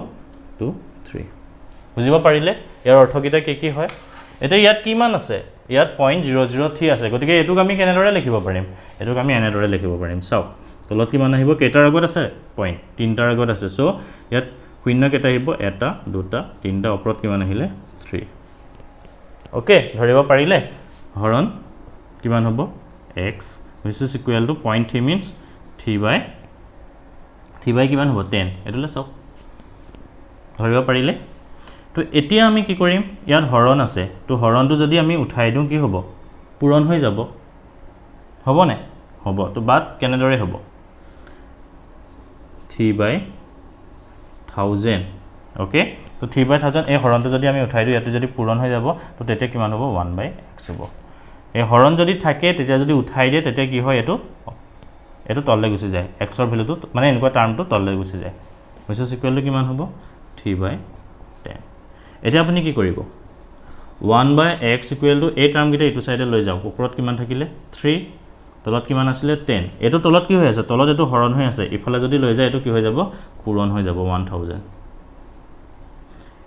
2 3 বুজিব পাৰিলে ইয়াৰ অৰ্থ কিটা কি হয় এটা ইয়াত কিমান আছে ইয়াত 0.003 আছে গতিকে এটুক আমি কেনেদৰে লিখিব পাৰিম এটুক আমি এনেদৰে লিখিব পাৰিম চাও তলত কিমান আহিব কেটাৰ আগত আছে পয়েন্ট তিনটাৰ আগত আছে সো ইয়াত শূন্য কেটা আহিব এটা দুটা তিনটা ওপৰত কিমান আহিলে 3 ওকে ধৰিব পাৰিলে হৰণ কিমান হ'ব x which is equal to 0.3 means 3 by কিমান হ'ব 10 এটোলে চাও ধৰিব পাৰিলে তো এতিয়া আমি কি কৰিম ইয়াত হৰণ আছে তো হৰণটো যদি আমি উঠাই দিও কি হ'ব পূৰণ হৈ যাব হ'ব নে হ'ব তো বাদ কেনেদৰে হ'ব 3 by 1000 ওকে তো 3 by 1000 এই হৰণটো যদি আমি উঠাই দিও ইয়াতে যদি পূৰণ হৈ যাব তো তেতে কিমান হ'ব 1 by x হ'ব এই হৰণ যদি থাকে তেতিয়া যদি উঠাই দিয়ে তেতিয়া কি হয় এটো তললে গুচি যায় x ৰ ভ্যালুটো মানে এনেকুৱা টাৰ্মটো তললে গুচি যায় which is equal to কিমান হ'ব 3 by এতিয়া আপুনি কি কৰিব 1/x ইকুৱেল টু এই টাৰ্মকেইটা এইটো চাইডে লৈ যাওক ওপৰত কিমান থাকিলে 3 তলত কিমান আছিলে 10 এইটো তলত কি হৈ আছে তলত এইটো হৰণ হৈ আছে ইফালে যদি লৈ যায় এইটো কি হৈ যাব পূৰণ হৈ যাব 1000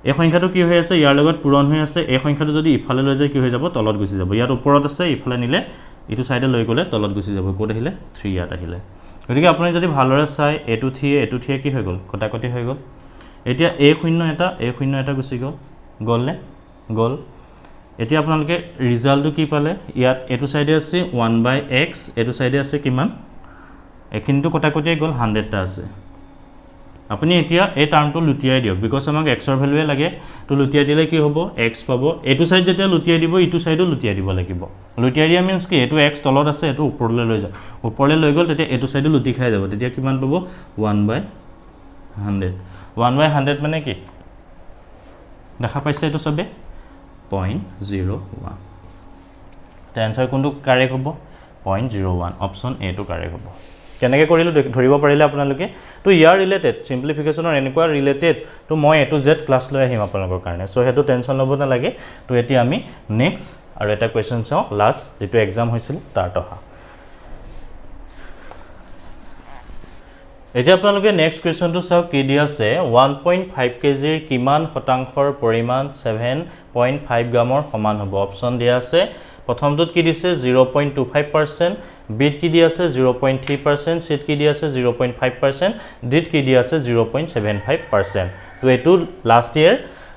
এই সংখ্যাটো কি হৈ আছে ইয়াৰ লগত পূৰণ হৈ আছে এই সংখ্যাটো যদি ইফালে লৈ যায় কি হৈ যাব তলত গুচি যাব ইয়াত ওপৰত আছে ইফালে নিলে ইটো সাইডে লৈ গলে তলত গুচি যাব কোড আহিলে 3 ইয়াত আহিলে গতিকে আপুনি যদি ভালৰে চাই এটো থিয়ে কি হৈ গল কটাকটি হৈ গল এতিয়া a0 এটা গুচি গল নে গল এতিয়া আপোনালোকে ৰিজাল্টটো কি পালে ইয়াত এটো সাইডে আছে 1/x এটো সাইডে আছে কিমান এখিনটো কটাকটি গল 100 টা আছে আপুনি এতিয়া এই টাৰ্মটো লুটিয়াই দিয়ক বিকজ আমাক x ৰ ভ্যালুৱে লাগে তো লুটিয়াই দিলে কি হ'ব x পাব এটো সাইড যেতিয়া লুটিয়াই দিব ইটো সাইডো লুটিয়াই দিব লাগিব লুটিয়াই দিয়া মিন্স কি এটো x তলত আছে এটো ওপৰলৈ লৈ যায় ওপৰলৈ লৈ গল তেতিয়া এটো সাইডো লুটি খাই যাব তেতিয়া কিমান পাব 1/100 1/100 মানে কি দেখা পাইছে এটো সবে 0.01 তে आंसर কোনটো কাৰেক্ট হ'ব 0.01 অপচন এ টো কাৰেক্ট হ'ব কেনেকৈ কৰিলো ধৰিব পাৰিলে আপোনালোকে তো ইয়াৰ ৰিলেটেড সিম্পলিফিকেশনৰ এনেকুৱা ৰিলেটেড তো মই এ টু জেড ক্লাস লৈ আহিম আপোনালোকৰ কাৰণে সো হেতু টেনচন লব না লাগে তো এতিয়া আমি নেক্সট আৰু এটা কোৱেশ্চন চাও লাষ্ট যেটো এক্সাম হৈছিল তাত অহা এতিয়া আপোনালোকে নেক্সট কোৱেশ্চনটো চাও কি দি আছে 1.5 কেজিৰ কিমান শতাংশৰ পৰিমাণ 7.5 গ্ৰামৰ সমান হ'ব অপচন দিয়া আছে প্ৰথমটোত কি দিছে 0.25% বিট কি দি আছে 0.3% সিট কি দি আছে 0.5% ডিট কি দি আছে 0.75% তো এটো লাষ্ট ইয়াৰ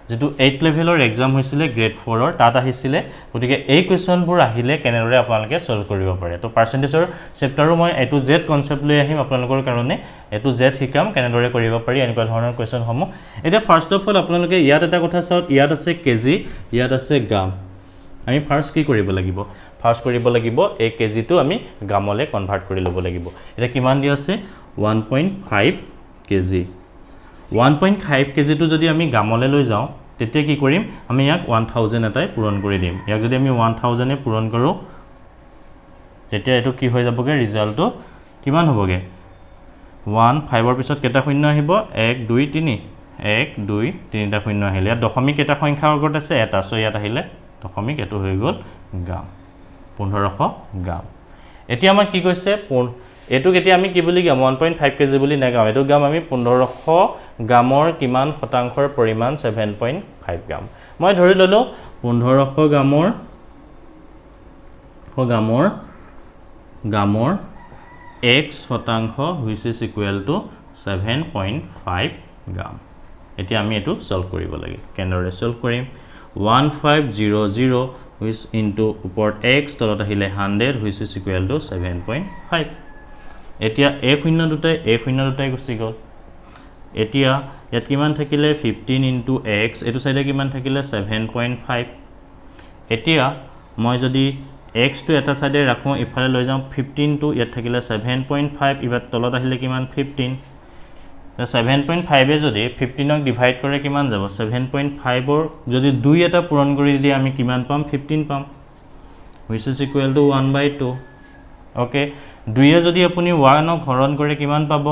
যেটো 8 লেভেলৰ এক্সাম হৈছিল গ্ৰেড 4 ৰ তাত আহিছিল গতিকে এই কোৱেশ্চনবোৰ আহিলে কেনেদৰে আপোনালোকে সলভ কৰিব পাৰে তো পাৰ্সেন্টেজৰ চেপ্টাৰো মই এ টু জেড কনসেপ্ট লৈ আহিম আপোনালোকৰ কাৰণে এ টু জেড শিকাম কেনেদৰে কৰিব পাৰি এনেকুৱা ধৰণৰ কোৱেশ্চন সমূহ এতিয়া ফাৰ্স্ট অফ অল আপোনালোকে ইয়াত এটা কথা চাওক ইয়াত আছে কেজি ইয়াত আছে গ্ৰাম আমি ফাৰ্স্ট কি কৰিব লাগিব ফাৰ্স্ট কৰিব লাগিব এই কেজিটো আমি গ্ৰামলৈ কনভাৰ্ট কৰি লব লাগিব এটা কিমান দি আছে 1.5 কেজি 1.5 কেজিটো যদি আমি গ্ৰামলৈ লৈ যাও তেতিয়া কি কৰিম আমি ইয়াক 1000 এটাই পূৰণ কৰি দিম ইয়াক যদি আমি 1000 এ পূৰণ কৰো তেতিয়া এটো কি হৈ যাবগে ৰিজাল্টটো কিমান হ'বগে 1 5 ৰ পিছত কেটা শূন্য আহিব 1 2 3 1 2 3টা শূন্য আহিলে ইয়াত দশমিক এটা সংখ্যাৰ আগত আছে এটা সো ইয়াত আহিলে দশমিক এটো হৈ গল গ্ৰাম 1500 গ্ৰাম এতিয়া আমাৰ কি কৈছে এটো কেতিয়া আমি কি বুলি গাম 1.5 কেজি বুলি নাগাম এটো গাম আমি 1500 গ্ৰামৰ কিমান শতাংশৰ পৰিমাণ 7.5 গ্ৰাম মই ধৰি ললো 1500 গ্ৰামৰ x শতাংশ which is equal to 7.5 গ্ৰাম এতিয়া আমি এটো সলভ কৰিব লাগে কেনেদৰে সলভ কৰিম 1500 which into উপৰত x তলত আহিলে 100 which is equal to 7.5 এতিয়া a0 দুটাই গুচি গল এতিয়া ইয়াত কিমান থাকিলে 15 into x এটো সাইডে কিমান থাকিলে 7.5 এতিয়া মই যদি x টো এটা সাইডে ৰাখো ইফালে লৈ যাও 15 টো ইয়াত থাকিলে 7.5 ইবাৰ তলত আহিলে কিমান 15 7.5 এ যদি 15 ক ডিভাইড কৰে কিমান যাব 7.5 ৰ যদি 2 এটা পূৰণ কৰি দি আমি কিমান পাম 15 পাম which is equal to 1/2 okay 2 এ যদি আপুনি 1 ক হৰণ কৰে কিমান পাব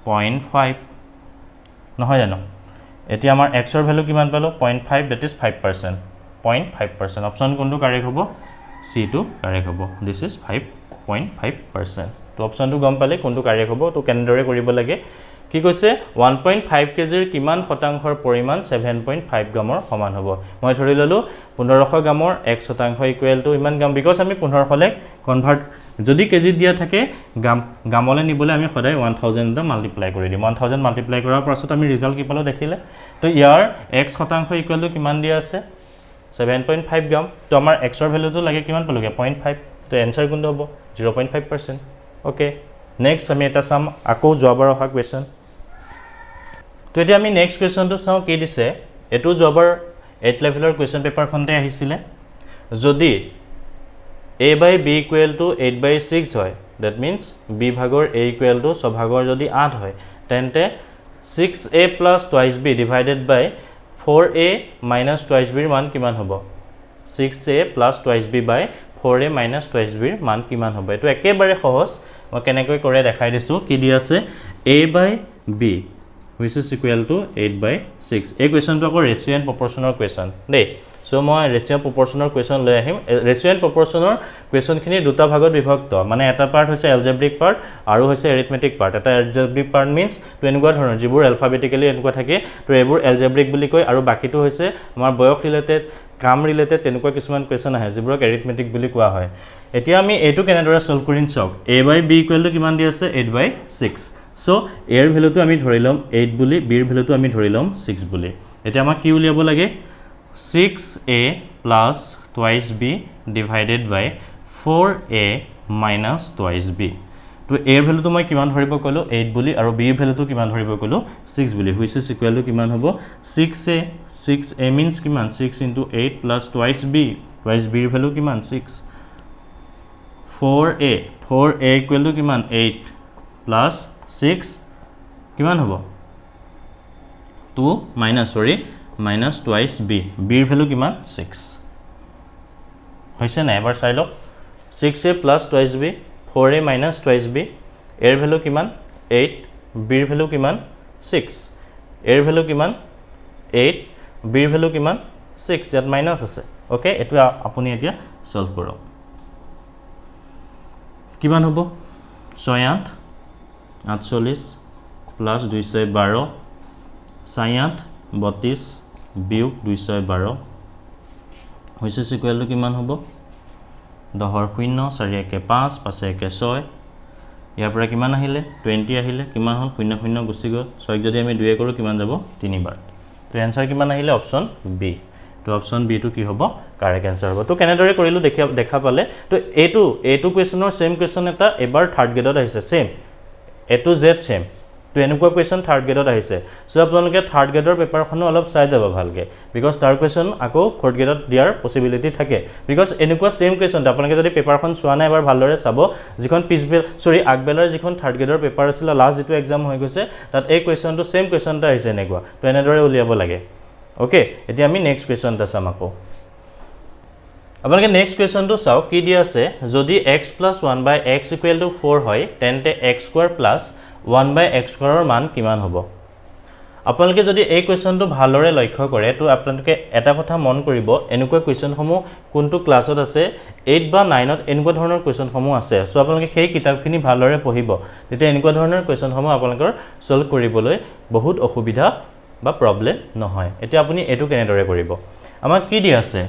0.5 নহয় জানো এতিয়া আমাৰ x ৰ ভ্যালু কিমান পালো 0.5 that is 5% 0.5% অপচন কোনটো কাৰেক্ট হ'ব c টো কাৰেক্ট হ'ব this is 5.5% তো অপচনটো গম পালে কোনটো কাৰেক্ট হ'ব তো কেনেদৰে কৰিব লাগে কি কৈছে 1.5 কেজিৰ কিমান শতাংশৰ পৰিমাণ 7.5 গ্ৰামৰ সমান হ'ব মই ধৰি ললো 1500 গ্ৰামৰ 1 শতাংশ ইকুৱেল টু ইমান গ্ৰাম বিকজ আমি 1500 লে কনভাৰ্ট যদি কেজি দিয়া থাকে গ্ৰামলৈ নিবলে আমি সদায় 1000 টা মাল্টিপ্লাই কৰি দিম 1000 মাল্টিপ্লাই কৰাৰ পাছত আমি ৰিজাল্ট কি পালো দেখিলে তো ইয়াৰ x শতাংশ ইকুৱেল টু কিমান দিয়া আছে 7.5 গ্ৰাম তো আমাৰ x ৰ ভ্যালুটো লাগে কিমান পালোগে 0.5 তো आंसर কোনটো হ'ব 0.5% ওকে নেক্সট আমি এটা সাম আকৌ জবাৰ অহা কোৱেশ্চন তো এতিয়া আমি নেক্সট কোৱেশ্চনটো চাও কি দিছে এটো জবাৰ 8 লেভেলৰ কোৱেশ্চন পেপাৰ খনতে আহিছিলে যদি a/b = 8/6 হয় that means b ভাগৰ a = 6 ভাগৰ যদি 8 হয় তেন্তে 6a + twice b divided by 4a - twice b ৰ মান কিমান হ'ব 6a + twice b by 4a - twice b ৰ মান কিমান হ'ব এটো একেবাৰে সহজ মই কেনেকৈ কৰে দেখাই দিছো কি দি আছে a/b which is equal to 8/6 এই কোৱেশ্যনটো আকৌ ৰেচিঅ' এণ্ড প্ৰপৰ্চনৰ কোৱেশ্যন দেই সো মই ৰেচিঅ' প্ৰপৰ্চনৰ কোৱেশ্যন লৈ আহিম ৰেচিঅ' এণ্ড প্ৰপৰ্চনৰ কোৱেশ্যনখিনি দুটা ভাগত বিভক্ত মানে এটা পাৰ্ট হৈছে এলজেব্ৰিক পাৰ্ট আৰু হৈছে এৰিথমেটিক পাৰ্ট এটা এলজেব্ৰিক পাৰ্ট মিন্স তো এনেকুৱা ধৰণৰ যিবোৰ এলফাবেটিকেলি এনেকুৱা থাকে তো এইবোৰ এলজেব্ৰিক বুলি কয় আৰু বাকিটো হৈছে আমাৰ বয়স ৰিলেটেড কাম ৰিলেটেড তেনেকুৱা কিছুমান কোৱেশ্যন আহে যিবোৰক এৰিথমেটিক বুলি কোৱা হয় এতিয়া আমি এইটো কেনেদৰে সলভ কৰিম চাওক a/b = কিমান দি আছে 8/6 সো এৰ ভ্যালুটো আমি ধৰি লম 8 বুলি b এৰ ভ্যালুটো আমি ধৰি লম 6 বুলি এতিয়া আমাক কি উলিয়াব লাগে 6a plus twice b divided by 4a minus twice b তো a এৰ ভ্যালুটো মই কিমান ধৰিব কলো 8 বুলি আৰু b এৰ ভ্যালুটো কিমান ধৰিব কলো 6 বুলি which is equal to কিমান হ'ব 6a means কিমান 6 into 8 plus twice b এৰ ভ্যালু কিমান 6 4a equal to কিমান 8 plus 6 কিমান হ'ব 2 minus twice b এৰ ভ্যালু কিমান 6 হৈছে না এবাৰ চাই লওক 6a plus twice b 4a minus twice b এৰ ভ্যালু কিমান 8 b এৰ ভ্যালু কিমান 6 এৰ ভ্যালু কিমান 8 b এৰ ভ্যালু কিমান 6 ইয়াত মাইনাস আছে ওকে এটো আপুনি এতিয়া সলভ কৰক কিমান হ'ব 6 48 plus 212 6 32 বিয়োগ 212 হৈছে ইকুৱেল টু কিমান হ'ব 10 ৰ 0 4 1 5 5 1 6 ইয়াৰ পৰা কিমান আহিলে 20 আহিলে কিমান হ'ল 0 0 গুচি গ'ল 6 যদি আমি 2 কৰো কিমান যাব 3 বাৰ তো आंसर কিমান আহিলে অপচন বি তো অপচন বি টু কি হ'ব কারেক্ট आंसर হ'ব তো কেনেদৰে কৰিলো দেখা পালে তো এটো কোৱেশ্যনৰ সেম কোৱেশ্যন এটা এবাৰ থাৰ্ড গ্ৰেডত আহিছে same A to Z same তো এনেকুৱা কোৱেশ্যন থাৰ্ড গ্ৰেডত আহিছে সো আপোনালোকে থাৰ্ড গ্ৰেডৰ পেপাৰখনো অলপ চাই যাব ভালকে বিকজ তাৰ কোৱেশ্যন আকৌ ফৰ্থ গ্ৰেডত দিয়াৰ পসিবিলিটি থাকে বিকজ এনেকুৱা সেম কোৱেশ্যন আপোনালোকে যদি পেপাৰখন চোৱা নাই এবাৰ ভালদৰে চাব যিখন আগবেলাৰ যিখন থাৰ্ড গ্ৰেডৰ পেপাৰ আছিল লাষ্ট যেটো এক্সাম হৈ গৈছে তাত এই কোৱেশ্যনটো সেম কোৱেশ্যনটা আহিছে এনেকুৱা তো এনেদৰে উলিয়াব লাগে ওকে এতিয়া আমি নেক্সট কোৱেশ্যনটা চাম আকৌ আপোনালোকে নেক্সট কোৱেশ্যনটো চাও কি দিয়া আছে যদি x + 1/x = 4 হয় তেন্তে x² + 1/x² ৰ মান কিমান হ'ব আপোনালোকে যদি এই কোৱেশ্যনটো ভালদৰে লক্ষ্য কৰে তো আপোনালোকে এটা কথা মন কৰিব এনেকুৱা কোৱেশ্যনসমূহ কোনটো ক্লাছত আছে 8 বা 9ত এনেকুৱা ধৰণৰ কোৱেশ্যনসমূহ আছে সো আপোনালোকে সেই কিতাপখিনি ভালদৰে পঢ়িব তেতিয়া এনেকুৱা ধৰণৰ কোৱেশ্যনসমূহ আপোনালোকৰ সলভ কৰিবলৈ বহুত অসুবিধা বা প্ৰবলেম নহয় এতিয়া আপুনি এটো কেনেদৰে কৰিব আমাক কি দিয়া আছে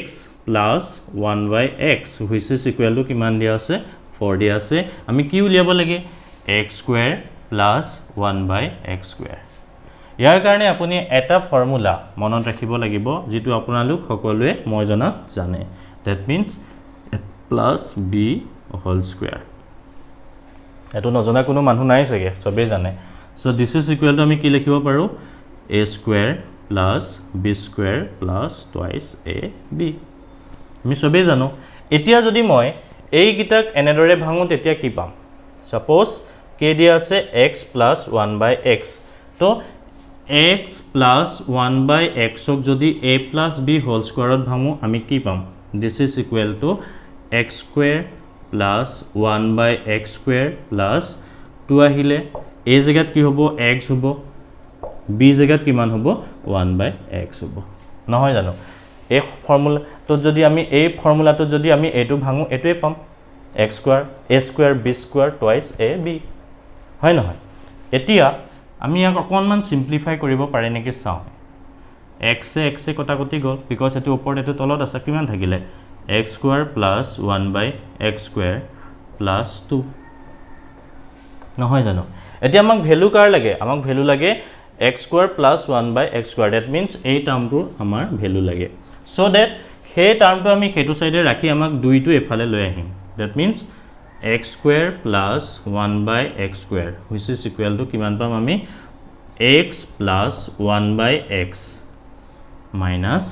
x plus 1/x which is equal to কিমান দিয়া আছে 4 দিয়া আছে আমি কি উলিয়াব লাগে x² plus 1/x²। ইয়াৰ কাৰণে আপুনি এটা ফৰ্মুলা মনত ৰাখিব লাগিব যেটো আপোনালোক সকলোৱে মই জনাত জানে that means a plus b whole square এটো নজনা কোনো মানুহ নাই চাগে সবে জানে so this is equal to আমি কি লিখিব পাৰো a² plus b² plus twice ab আমি সবে জানো এতিয়া যদি মই এই গিটাক এনেদৰে ভাঙো তেতিয়া কি পাম suppose কে দিয়া আছে x plus 1/x তো x plus 1/x ক যদি a plus b whole square ত ভাঙো আমি কি পাম this is equal to x² plus 1/x² plus 2 আহিলে a জায়গাত কি হ'ব x হ'ব b জায়গাত কিমান হ'ব 1/x হ'ব নহয় জানো এই ফৰ্মুলাটো যদি আমি এই ফৰ্মুলাটো যদি আমি এটো ভাঙো এটোই পাম x² a² b² twice ab হয় নহয় এতিয়া আমি ইয়াক অকনমান সিম্পলিফাই কৰিব পাৰে নেকি চাও x কটাকটি গল বিকজ এটো ওপৰত এটো তলত আছে কিমান থাকিলে x² plus 1/x² plus 2 নহয় জানো এতিয়া আমাক ভ্যালু কাৰ লাগে আমাক ভ্যালু লাগে x² plus 1/x² that means এই টাৰ্মটো আমাৰ ভ্যালু লাগে so that সেই টাৰ্মটো আমি হেতু সাইডে ৰাখি আমাক দুইটো এফালে লৈ আহিম that means x² plus 1/x² which is equal to কিমান পাম আমি x plus 1/x minus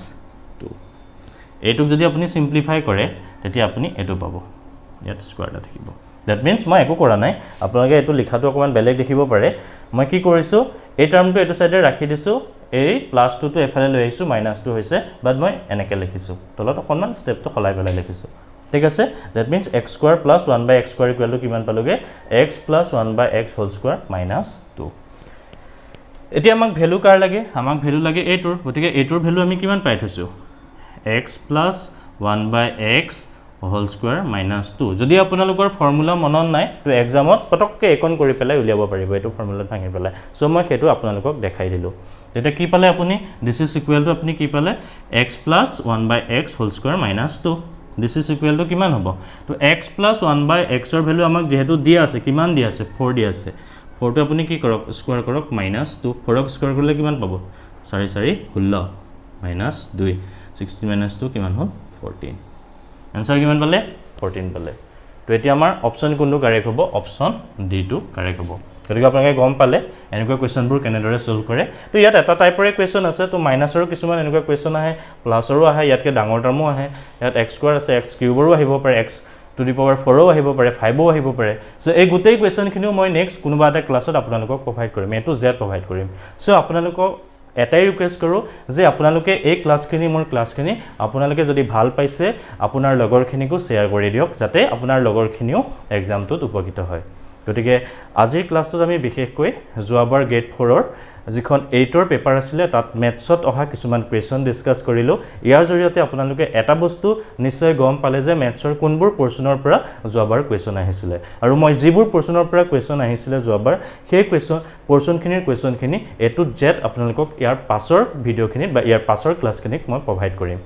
2 এটুক যদি আপুনি সিম্পলিফাই কৰে তেতিয়া আপুনি এটো পাব ইয়াত স্কয়াৰটা থাকিব that means মই একো কৰা নাই আপোনালোকে এটো লিখাটো অকমান বেলেগ দেখিব পাৰে মই কি কৰিছো এই টাৰ্মটো এটো সাইডে ৰাখি দিছো এই প্লাস 2 টো এফালে লৈ আহিছো মাইনাস 2 হৈছে বাট মই এনেকে লিখিছো তলত অকনমান স্টেপটো খলাই পেলাই লিখিছো ঠিক আছে that means x² plus 1/x² equal to কিমান পালোগে x plus 1/x whole square minus 2 এতিয়া আমাক ভ্যালু কাৰ লাগে আমাক ভ্যালু লাগে এইটোৰ গতিকে এইটোৰ ভ্যালু আমি কিমান পাই থৈছো x plus 1 by x whole square minus 2 যদি আপোনালোকৰ ফৰ্মুলা মনত নাই তো এক্সামত পটককে একন কৰি পেলাই উলিয়াব পাৰিব এটো ফৰ্মুলা ভাঙি পেলাই সো মই হেতু আপোনালোকক দেখাই দিলো এটা কি পালে আপুনি this is equal to আপুনি কি পালে x plus 1 by x whole square minus 2 this is equal to কিমান হ'ব তো x plus 1 by x ৰ ভ্যালু আমাক যেহেতু দিয়া আছে কিমান দিয়া আছে 4 দিয়া আছে 4 টো আপুনি কি কৰক স্কয়াৰ কৰক minus 2 4 ক স্কয়াৰ কৰিলে কিমান পাব 4 4 16 minus 2 16 minus 2 কিমান হ'ল 14 आंसर किमान पाले 14 पाले तो এতিয়া আমাৰ অপচন কোনটো কাৰেক্ট হ'ব অপচন ডি টো কাৰেক্ট হ'ব গতিকে আপোনালোকে গম পালে এনেকুৱা কোৱেশ্চনবোৰ কেনেদৰে সলভ কৰে তো ইয়াত এটা টাইপৰে কোৱেশ্চন আছে তো মাইনাছৰো কিছুমান এনেকুৱা কোৱেশ্চন আহে প্লাছৰো আহে ইয়াতকে ডাঙৰ টাৰ্মো আহে ইয়াত x স্কয়াৰ আছে x কিউবৰো আহিব পাৰে x টু দি পাৱাৰ 4ও আহিব পাৰে 5ও আহিব পাৰে সো এই গোটেই কোৱেশ্চনখিনিও মই নেক্সট কোনোবা এটা ক্লাছত আপোনালোকক প্ৰভাইড কৰিম এ টু জেড প্ৰভাইড কৰিম সো আপোনালোকক এটাই ৰিকুৱেষ্ট কৰো যে আপোনালোকে এই ক্লাছখিনি মোৰ ক্লাছখিনি আপোনালোকে যদি ভাল পাইছে আপোনাৰ লগৰখিনিকো শেয়াৰ কৰি দিয়ক যাতে আপোনাৰ লগৰখিনিও এক্সামটোত উপকৃত হয় গতিকে আজিৰ ক্লাছটোত আমি বিশেষকৈ যোৱাবাৰ গেট 4 ৰ যিখন 8 ৰ পেপাৰ আছিল তাত মেথছত অহা কিছুমান কোৱেশ্চন ডিসকাস কৰিলো ইয়াৰ জৰিয়তে আপোনালোকে এটা বস্তু নিশ্চয় গম পালে যে মেথছৰ কোনবোৰ পোৰচনৰ পৰা যোৱাবাৰ কোৱেশ্চন আহিছিল আৰু মই যিবোৰ পোৰচনৰ পৰা কোৱেশ্চন আহিছিল যোৱাবাৰ সেই কোৱেশ্চনখিনি এ টু জেড আপোনালোকক ইয়াৰ পাছৰ ভিডিওখিনিত বা ইয়াৰ পাছৰ ক্লাছখিনিক মই প্ৰভাইড কৰিম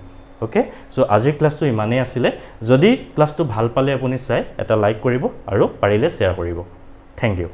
ওকে সো আজিৰ ক্লাছটো ইমানেই আছিল যদি ক্লাছটো ভাল পালে আপুনি চাই এটা লাইক কৰিব আৰু পাৰিলে শেয়াৰ কৰিব থ্যাংক ইউ